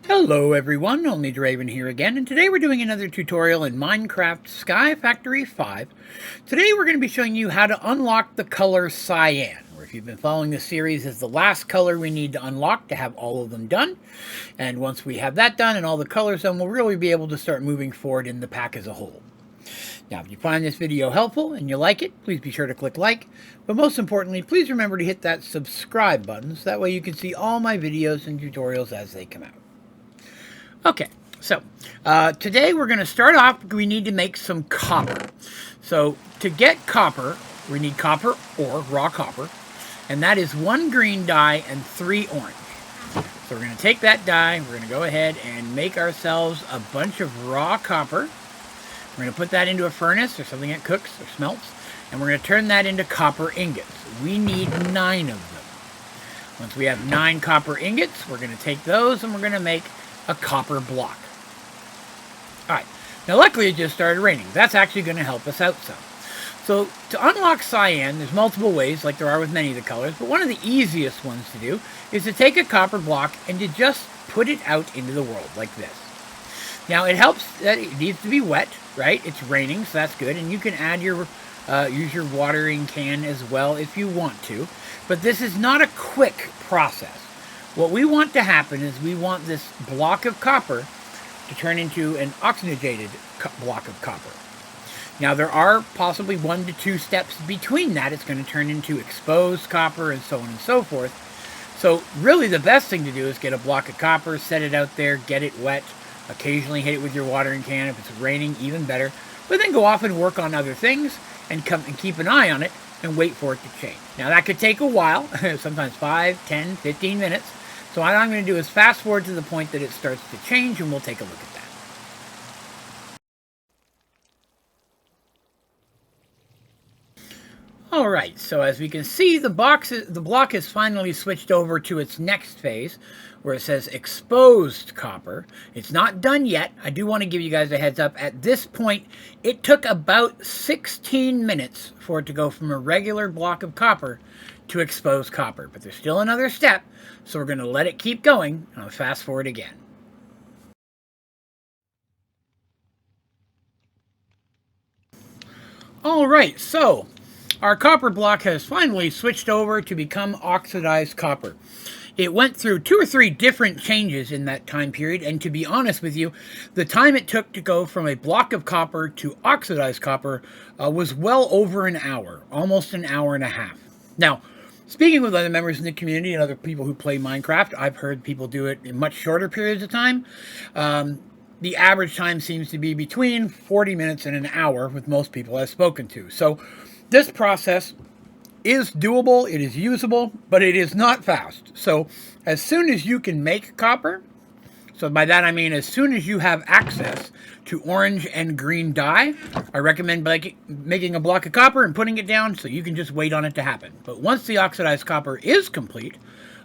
Hello everyone, Onlydraven here again, and today we're doing another tutorial in Minecraft Sky Factory 5. Today we're going to be showing you how to unlock the color Cyan, or if you've been following this series, is the last color we need to unlock to have all of them done. And once we have that done and all the colors done, we'll really be able to start moving forward in the pack as a whole. Now, if you find this video helpful and you like it, please be sure to click like. But most importantly, please remember to hit that subscribe button so that way you can see all my videos and tutorials as they come out. Okay, so today we're going to start off. We need to make some copper. So to get copper, we need copper or raw copper, and that is 1 green dye and 3 orange. So we're going to take that dye, we're going to go ahead and make ourselves a bunch of raw copper. We're going to put that into a furnace or something that cooks or smelts, and we're going to turn that into copper ingots. We need 9 of them. Once we have 9 copper ingots, we're going to take those and we're going to make a copper block. Alright, now luckily it just started raining. That's actually going to help us out some. So to unlock Cyan, there's multiple ways like there are with many of the colors, but one of the easiest ones to do is to take a copper block and to just put it out into the world like this. Now it helps that it needs to be wet, right? It's raining, so that's good, and you can add your use your watering can as well if you want to, but this is not a quick process. What we want to happen is we want this block of copper to turn into an oxidized block of copper. Now there are possibly 1 to 2 steps between that. It's going to turn into exposed copper and so on and so forth. So really the best thing to do is get a block of copper, set it out there, get it wet, occasionally hit it with your watering can. If it's raining, even better. But then go off and work on other things and come and keep an eye on it and wait for it to change. Now that could take a while, sometimes 5, 10, 15 minutes. So what I'm going to do is fast forward to the point that it starts to change, and we'll take a look at that. Alright, so as we can see, the block is finally switched over to its next phase, where it says exposed copper. It's not done yet. I do want to give you guys a heads up. At this point, it took about 16 minutes for it to go from a regular block of copper to exposed copper. But there's still another step, so we're going to let it keep going. I'll fast forward again. Alright, so our copper block has finally switched over to become oxidized copper. It went through 2 or 3 different changes in that time period, and to be honest with you, the time it took to go from a block of copper to oxidized copper was well over an hour, almost an hour and a half. Now, speaking with other members in the community and other people who play Minecraft, I've heard people do it in much shorter periods of time. The average time seems to be between 40 minutes and an hour with most people I've spoken to. So this process is doable, it is usable, but it is not fast. So as soon as you can make copper, so by that I mean as soon as you have access to orange and green dye, I recommend making a block of copper and putting it down so you can just wait on it to happen. But once the oxidized copper is complete,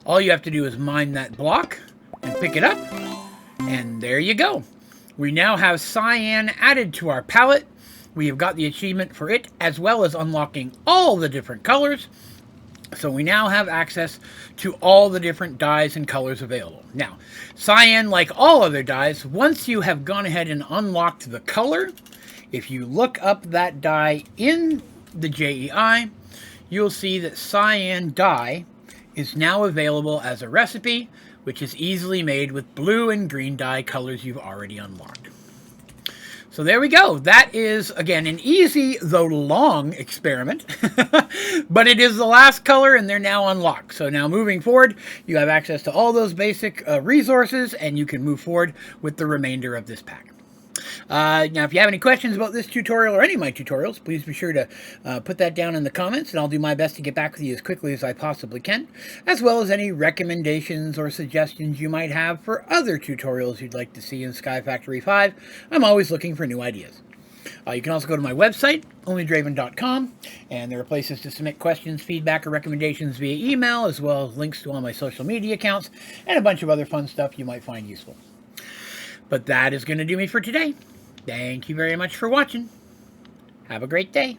all you have to do is mine that block and pick it up, and there you go. We now have Cyan added to our palette. We have got the achievement for it, as well as unlocking all the different colors. So we now have access to all the different dyes and colors available. Now, Cyan, like all other dyes, once you have gone ahead and unlocked the color, if you look up that dye in the JEI, you'll see that Cyan dye is now available as a recipe, which is easily made with blue and green dye colors you've already unlocked. So there we go. That is, again, an easy, though long, experiment. But it is the last color, and they're now unlocked. So now moving forward, you have access to all those basic resources, and you can move forward with the remainder of this pack. Now, if you have any questions about this tutorial or any of my tutorials, please be sure to put that down in the comments, and I'll do my best to get back with you as quickly as I possibly can, as well as any recommendations or suggestions you might have for other tutorials you'd like to see in Sky Factory 5. I'm always looking for new ideas. You can also go to my website, Onlydraven.com, and there are places to submit questions, feedback, or recommendations via email, as well as links to all my social media accounts, and a bunch of other fun stuff you might find useful. But that is going to do me for today. Thank you very much for watching. Have a great day.